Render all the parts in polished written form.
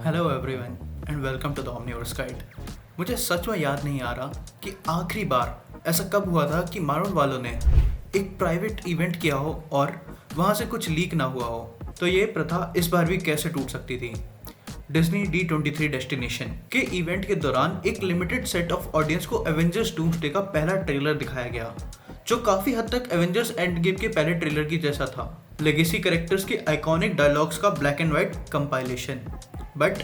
Hello everyone and welcome to the Omniverse guide. मुझे सच में याद नहीं आ रहा कि आखिरी बार ऐसा कब हुआ था कि मार्वल वालों ने एक प्राइवेट इवेंट किया हो और वहाँ से कुछ लीक ना हुआ हो। तो ये प्रथा इस बार भी कैसे टूट सकती थी। डिज्नी D23 डेस्टिनेशन के इवेंट के दौरान एक लिमिटेड सेट ऑफ ऑडियंस को एवेंजर्स डूम्सडे का पहला ट्रेलर दिखाया गया, जो काफ़ी हद तक एवेंजर्स एंड गेम के पहले ट्रेलर की जैसा था। लेगेसी कैरेक्टर्स के आइकॉनिक डायलॉग्स का black and white compilation. But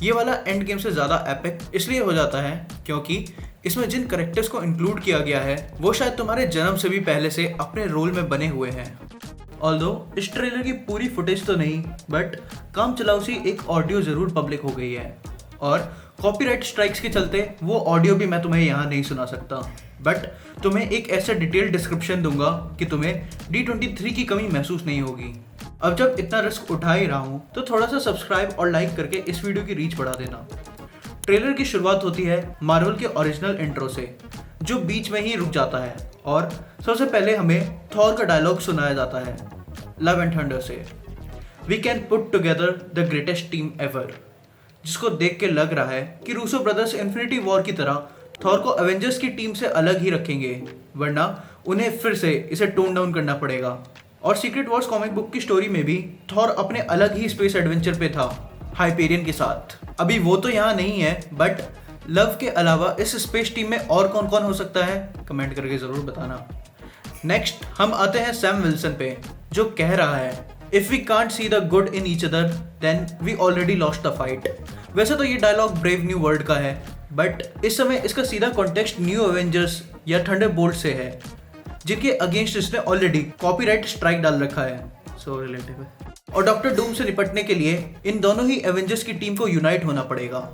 ये वाला एंड गेम से ज़्यादा एपिक इसलिए हो जाता है क्योंकि इसमें जिन कैरेक्टर्स को इंक्लूड किया गया है वो शायद तुम्हारे जन्म से भी पहले से अपने रोल में बने हुए हैं। ऑल्दो इस ट्रेलर की पूरी फुटेज तो नहीं, बट काम चलाऊ सी एक ऑडियो ज़रूर पब्लिक हो गई है और कॉपीराइट स्ट्राइक्स के चलते वो ऑडियो भी मैं तुम्हें यहाँ नहीं सुना सकता। बट तुम्हें एक ऐसा डिटेल डिस्क्रिप्शन दूंगा कि तुम्हें D23 की कमी महसूस नहीं होगी। अब जब इतना रिस्क उठा ही रहा हूँ तो थोड़ा सा सब्सक्राइब और लाइक करके इस वीडियो की रीच बढ़ा देना। ट्रेलर की शुरुआत होती है मार्वल के ओरिजिनल इंट्रो से, जो बीच में ही रुक जाता है और सबसे पहले हमें थॉर का डायलॉग सुनाया जाता है लव एंड थंडर से, we can put together the greatest team ever, जिसको देख के लग रहा है कि रूसो ब्रदर्स इन्फिनिटी वॉर की तरह थॉर को एवेंजर्स की टीम से अलग ही रखेंगे, वरना उन्हें फिर से इसे टोन डाउन करना पड़ेगा। और सीक्रेट वॉर्स कॉमिक बुक की स्टोरी में भी थॉर अपने अलग ही स्पेस एडवेंचर पे था हाइपेरियन के साथ। अभी वो तो यहाँ नहीं है, बट लव के अलावा इस स्पेस टीम में और कौन कौन हो सकता है कमेंट करके ज़रूर बताना। नेक्स्ट हम आते हैं सैम विल्सन पे, जो कह रहा है if we can't see the good in each other then we already lost the fight. वैसे तो ये डायलॉग ब्रेव न्यू वर्ल्ड का है, बट इस समय इसका सीधा कॉन्टेक्स्ट न्यू एवेंजर्स या थंडरबोल्ट से है, जिनके अगेंस्ट इसने ऑलरेडी कॉपीराइट स्ट्राइक डाल रखा है। So relative. और डॉक्टर डूम से निपटने के लिए इन दोनों ही एवेंजर्स की टीम को यूनाइट होना पड़ेगा।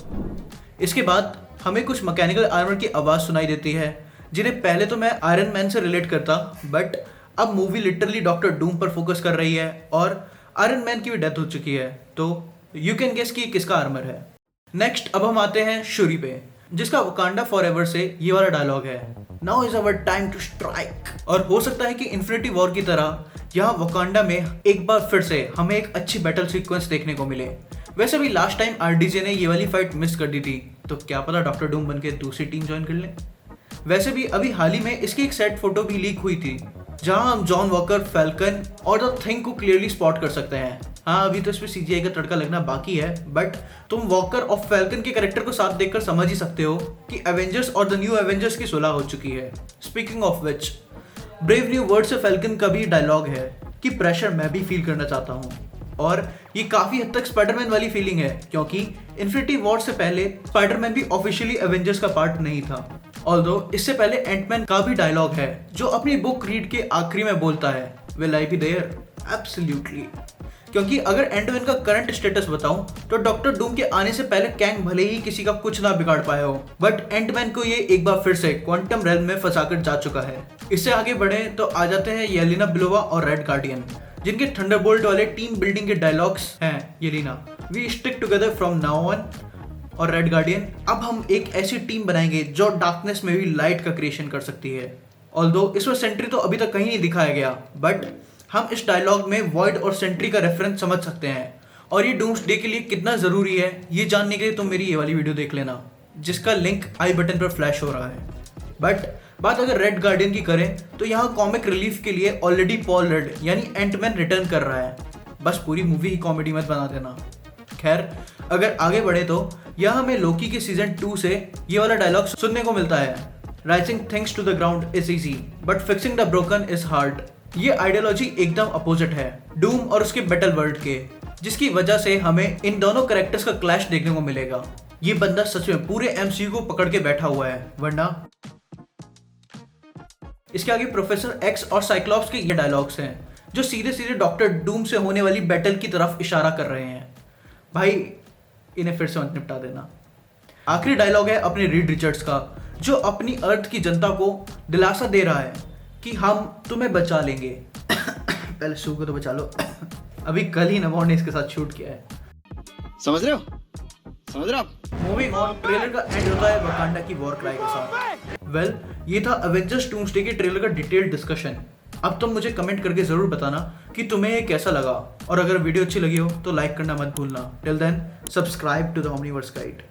इसके बाद हमें कुछ मैकेनिकल आर्मर की आवाज़ सुनाई देती है, जिन्हें पहले तो मैं आयरन मैन से रिलेट करता, बट अब मूवी लिटरली डॉक्टर डूम पर फोकस कर रही है और आयरन मैन की भी डेथ हो चुकी है, तो यू कैन गेस कि किसका आर्मर है। नेक्स्ट अब हम आते हैं शूरी पे, जिसका वकांडा फॉरएवर से ये वाला डायलॉग है, now is our time to strike. और हो सकता है कि इन्फिनिटी वॉर की तरह यहाँ वकांडा में एक बार फिर से हमें एक अच्छी बैटल सीक्वेंस देखने को मिले। वैसे भी लास्ट टाइम RDJ ने ये वाली फाइट मिस कर दी थी, तो क्या पता डॉक्टर डूम बन के दूसरी टीम ज्वाइन कर लें। वैसे भी अभी हाल ही में इसकी एक सेट फोटो भी लीक हुई थी, जहां हम जॉन वॉकर, फैल्कन और द थिंग को क्लियरली स्पॉट कर सकते हैं। हाँ, अभी तो इस पे CGI का तड़का लगना बाकी है, बट तुम वॉकर और फैल्कन के कैरेक्टर को साथ देखकर समझ ही सकते हो कि एवेंजर्स और द न्यू एवेंजर्स की सुलह हो चुकी है। Speaking of which, brave new world से फैल्कन का भी डायलॉग है कि प्रेशर मैं भी फील करना चाहता हूँ, और ये काफी हद तक स्पाइडरमैन वाली फीलिंग है, क्योंकि इन्फिनिटी वॉर से पहले स्पाइडरमैन भी ऑफिशियली एवेंजर्स का पार्ट नहीं था। ऑल्दो इससे पहले एंटमैन का भी डायलॉग है, जो अपनी बुक रीड के आखिरी में बोलता है, will I be there? Absolutely. क्योंकि अगर एंटमैन का करंट स्टेटस बताऊं तो डॉक्टर डूम के आने से पहले कैंग भले ही किसी का कुछ ना बिगाड़ पाया हो, बट एंटमैन को ये एक बार फिर से क्वांटम रेल्म में फंसाकर जा चुका है। इससे आगे बढ़े तो आ जाते हैं येलेना बेलोवा और रेड गार्डियन, जिनके थंडरबोल्ट वाले टीम बिल्डिंग के डायलॉग्स हैं। Yelena, we stick together from now on, और रेड गार्डियन, अब हम एक ऐसी टीम बनाएंगे जो डार्कनेस में भी लाइट का क्रिएशन कर सकती है। ऑल्दो इसमें सेंट्री तो अभी तक कहीं नहीं दिखाया गया, बट हम इस डायलॉग में वॉइड और सेंट्री का रेफरेंस समझ सकते हैं। और ये डूम्सडे के लिए कितना ज़रूरी है ये जानने के लिए तुम मेरी ये वाली वीडियो देख लेना, जिसका लिंक आई बटन पर फ्लैश हो रहा है। बट बात अगर रेड गार्डियन की करें तो यहाँ कॉमिक रिलीफ के लिए ऑलरेडी पॉल रड यानी एंटमैन रिटर्न कर रहा है। बस पूरी मूवी ही कॉमेडी मत बना देना। खैर, अगर आगे बढ़े तो यहाँ हमें लोकी के सीजन 2 से ये वाला डायलॉग सुनने को मिलता है, razing things to the ground is easy but fixing the broken is hard. ये आइडियोलॉजी एकदम अपोजिट है डूम और उसके बैटल वर्ल्ड के, जिसकी वजह से हमें इन दोनों कैरेक्टर्स का क्लैश देखने को मिलेगा। ये बंदा सच में पूरे MCU को पकड़ के बैठा हुआ है, वरना। इसके आगे प्रोफेसर एक्स और साइक्लॉप्स के ये डायलॉग्स हैं, जो सीधे सीधे डॉक्टर डूम से होने वाली बैटल की तरफ इशारा कर रहे हैं। भाई इन्हें फिर से मत निपटा देना। आखिरी डायलॉग है अपने रीड रिचर्ड्स का, जो अपनी अर्थ की जनता को दिलासा दे रहा है कि हम तुम्हें बचा लेंगे। पहले शू को तो बचा लो। अभी कल ही नवों ने इसके साथ शूट किया है। समझ रहे हो? समझ रहे हो आप? मूविंग ऑन, ट्रेलर का एंड होता है वकांडा की वॉर क्राई के साथ। वेल, ये था एवेंजर्स डूम्सडे के ट्रेलर का डिटेल्ड डिस्कशन। अब तुम मुझे कमेंट करके जरूर बताना कि तुम्हें ये कैसा लगा, और अगर वीडियो अच्छी लगी हो तो लाइक करना मत भूलना। Till then subscribe to the Omniverse Guide.